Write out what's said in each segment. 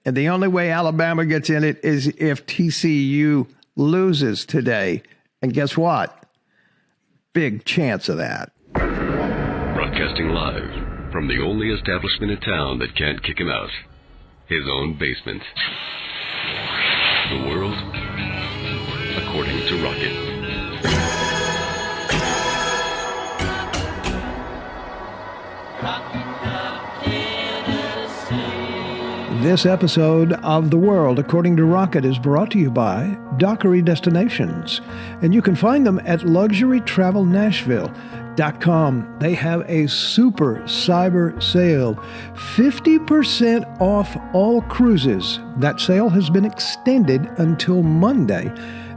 And the only way Alabama gets in it is if TCU loses today. And guess what? Big chance of that. Broadcasting live from the only establishment in town that can't kick him out. His own basement. The world according to Rocket. This episode of The World According to Rocket is brought to you by Dockery Destinations, and you can find them at LuxuryTravelNashville.com. They have a super cyber sale, 50% off all cruises. That sale has been extended until Monday,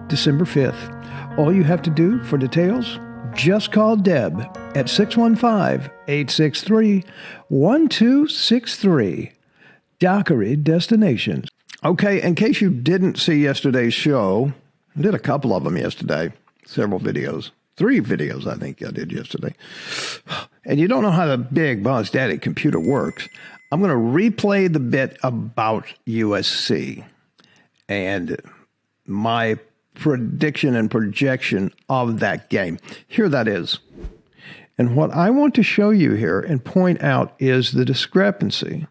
December 5th. All you have to do for details, just call Deb at 615-863-1263. Dockery Destinations. Okay, in case you didn't see yesterday's show, I did a couple of them yesterday, several videos. 3 videos, I think I did yesterday. And you don't know how the big Boss Daddy computer works. I'm going to replay the bit about USC and my prediction and projection of that game. Here that is. And what I want to show you here and point out is the discrepancy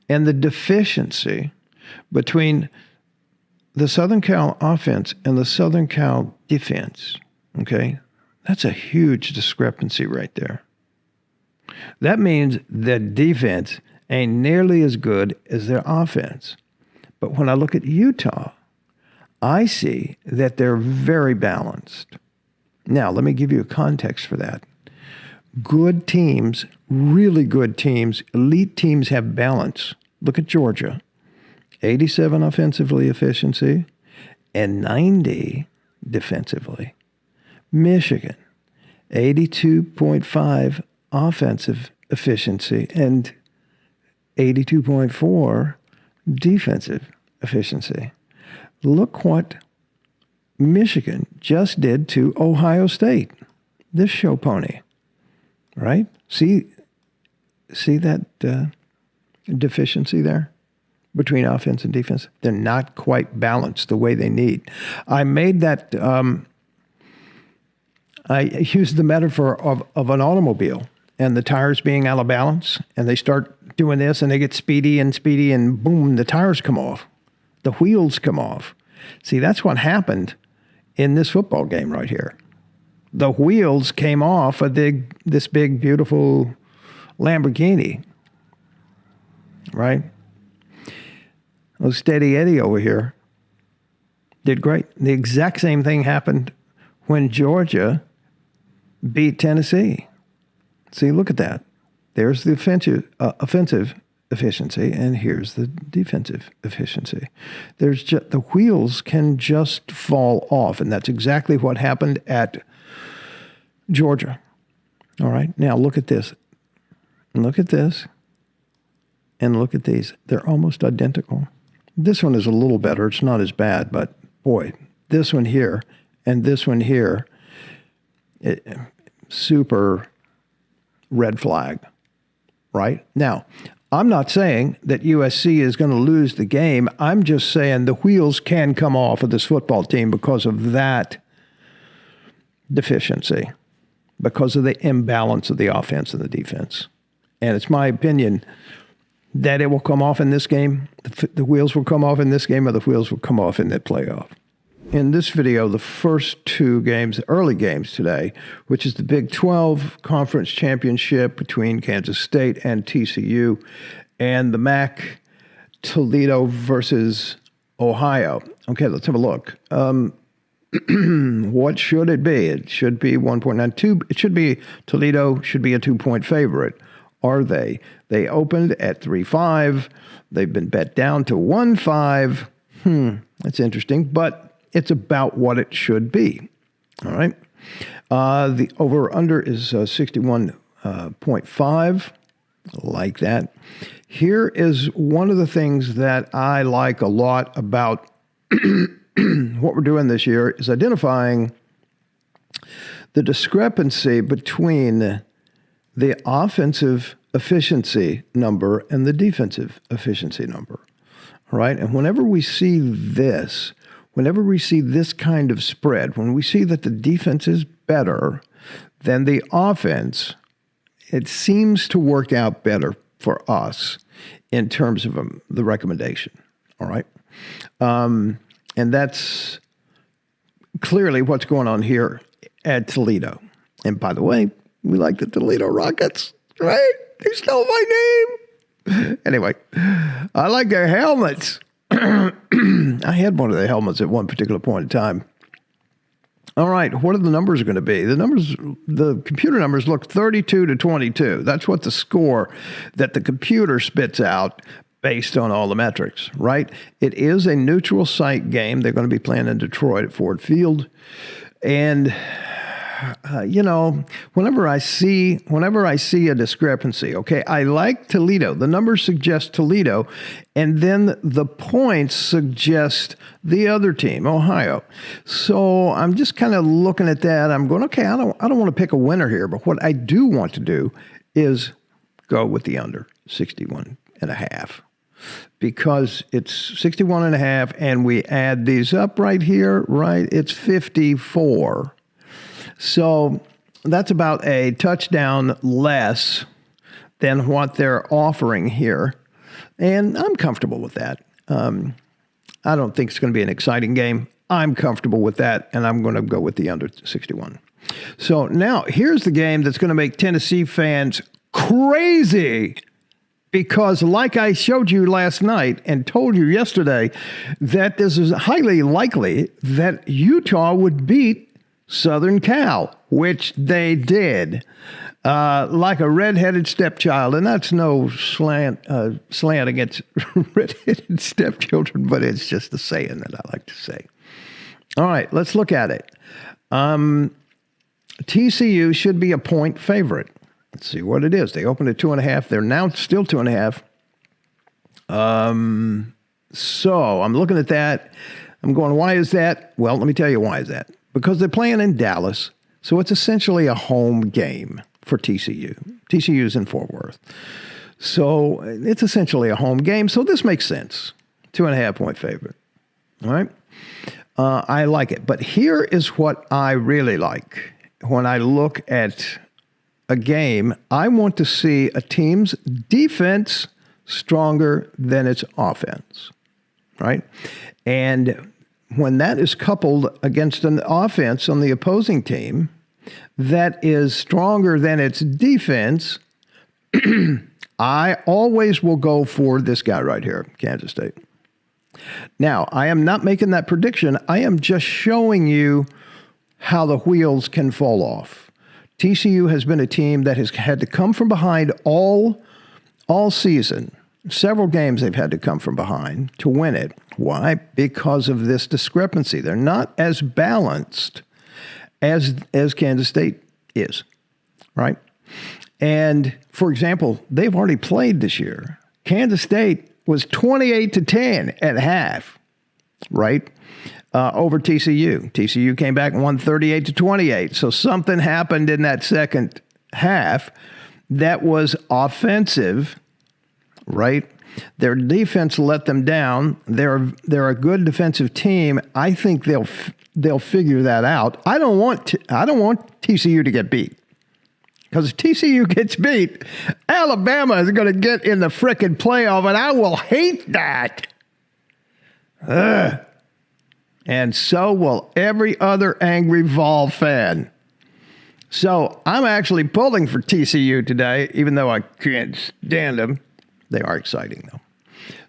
and the deficiency between the Southern Cal offense and the Southern Cal defense, okay? That's a huge discrepancy right there. That means the defense ain't nearly as good as their offense. But when I look at Utah, I see that they're very balanced. Now, let me give you a context for that. Good teams, really good teams, elite teams have balance. Look at Georgia, 87 offensively efficiency and 90 defensively. Michigan, 82.5 offensive efficiency and 82.4 defensive efficiency. Look what Michigan just did to Ohio State, this show pony. Right? See that deficiency there between offense and defense? They're not quite balanced the way they need. I made that, I used the metaphor of an automobile and the tires being out of balance, and they start doing this and they get speedy and boom, the tires come off. The wheels come off. See, that's what happened in this football game right here. The wheels came off of this big, beautiful Lamborghini, right? Oh, Steady Eddie over here did great. The exact same thing happened when Georgia beat Tennessee. See, look at that. There's the offensive efficiency, and here's the defensive efficiency. The wheels can just fall off, and that's exactly what happened at Georgia. All right. Now look at this. Look at this. And look at these. They're almost identical. This one is a little better. It's not as bad, but boy, this one here and this one here, super red flag. Right? Now, I'm not saying that USC is going to lose the game. I'm just saying the wheels can come off of this football team because of that deficiency, because of the imbalance of the offense and the defense. And it's my opinion that it will come off in this game. The wheels will come off in this game, or the wheels will come off in the playoff. In this video, the first 2 games, early games today, which is the Big 12 Conference Championship between Kansas State and TCU, and the MAC Toledo versus Ohio. Okay, let's have a look. What should it be? It should be 1.92. It should be Toledo should be a 2-point favorite. Are they? They opened at 3.5. They've been bet down to 1.5. That's interesting, but it's about what it should be. All right. The over-under is 61.5. Like that. Here is one of the things that I like a lot about what we're doing this year is identifying the discrepancy between the offensive efficiency number and the defensive efficiency number. All right. And whenever we see this kind of spread, when we see that the defense is better than the offense, it seems to work out better for us in terms of the recommendation. All right. And that's clearly what's going on here at Toledo. And by the way, we like the Toledo Rockets, right? They stole my name. Anyway, I like their helmets. I had one of the helmets at one particular point in time. All right, what are the numbers going to be? The computer numbers look 32-22. That's what the score that the computer spits out based on all the metrics, right? It is a neutral site game. They're going to be playing in Detroit at Ford Field. And whenever I see a discrepancy, okay, I like Toledo. The numbers suggest Toledo, and then the points suggest the other team, Ohio. So I'm just kind of looking at that. I'm going, okay, I don't want to pick a winner here, but what I do want to do is go with the under 61.5. Because it's 61.5, and we add these up right here, right? It's 54. So that's about a touchdown less than what they're offering here. And I'm comfortable with that. I don't think it's going to be an exciting game. I'm comfortable with that, and I'm going to go with the under 61. So now here's the game that's going to make Tennessee fans crazy. Because like I showed you last night and told you yesterday, that this is highly likely that Utah would beat Southern Cal, which they did, like a redheaded stepchild. And that's no slant against redheaded stepchildren, but it's just a saying that I like to say. All right, let's look at it. TCU should be a point favorite. Let's see what it is. They opened at 2.5. They're now still 2.5. So I'm looking at that. I'm going, why is that? Well, let me tell you why is that. Because they're playing in Dallas, so it's essentially a home game for TCU. TCU's in Fort Worth. So it's essentially a home game, so this makes sense. 2.5 point favorite. All right? I like it. But here is what I really like. When I look at a game, I want to see a team's defense stronger than its offense, right? And when that is coupled against an offense on the opposing team that is stronger than its defense, I always will go for this guy right here, Kansas State. Now, I am not making that prediction. I am just showing you how the wheels can fall off. TCU has been a team that has had to come from behind all season. Several games they've had to come from behind to win it. Why? Because of this discrepancy. They're not as balanced as Kansas State is, right? And, for example, they've already played this year. Kansas State was 28-10 at half, right? Over TCU. TCU came back and won 38-28. So something happened in that second half that was offensive, right? Their defense let them down. They're a good defensive team. I think they'll figure that out. I don't want TCU to get beat. Because if TCU gets beat, Alabama is going to get in the frickin' playoff, and I will hate that. Ugh. And so will every other angry Vol fan. So I'm actually pulling for TCU today, even though I can't stand them. They are exciting, though.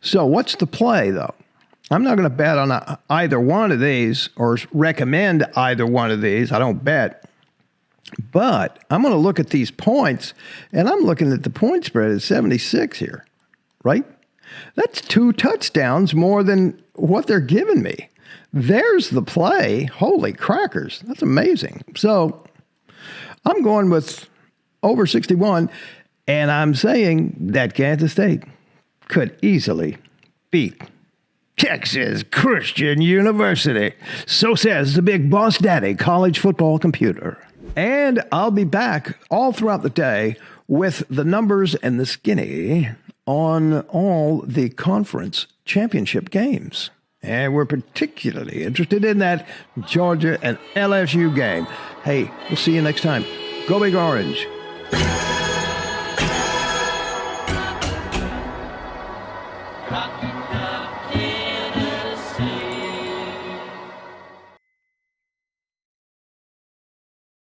So what's the play, though? I'm not going to bet on either one of these or recommend either one of these. I don't bet. But I'm going to look at these points, and I'm looking at the point spread at 76 here, right? That's 2 touchdowns more than what they're giving me. There's the play. Holy crackers. That's amazing. So I'm going with over 61, and I'm saying that Kansas State could easily beat Texas Christian University. So says the big boss daddy college football computer. And I'll be back all throughout the day with the numbers and the skinny on all the conference championship games. And we're particularly interested in that Georgia and LSU game. Hey, we'll see you next time. Go Big Orange.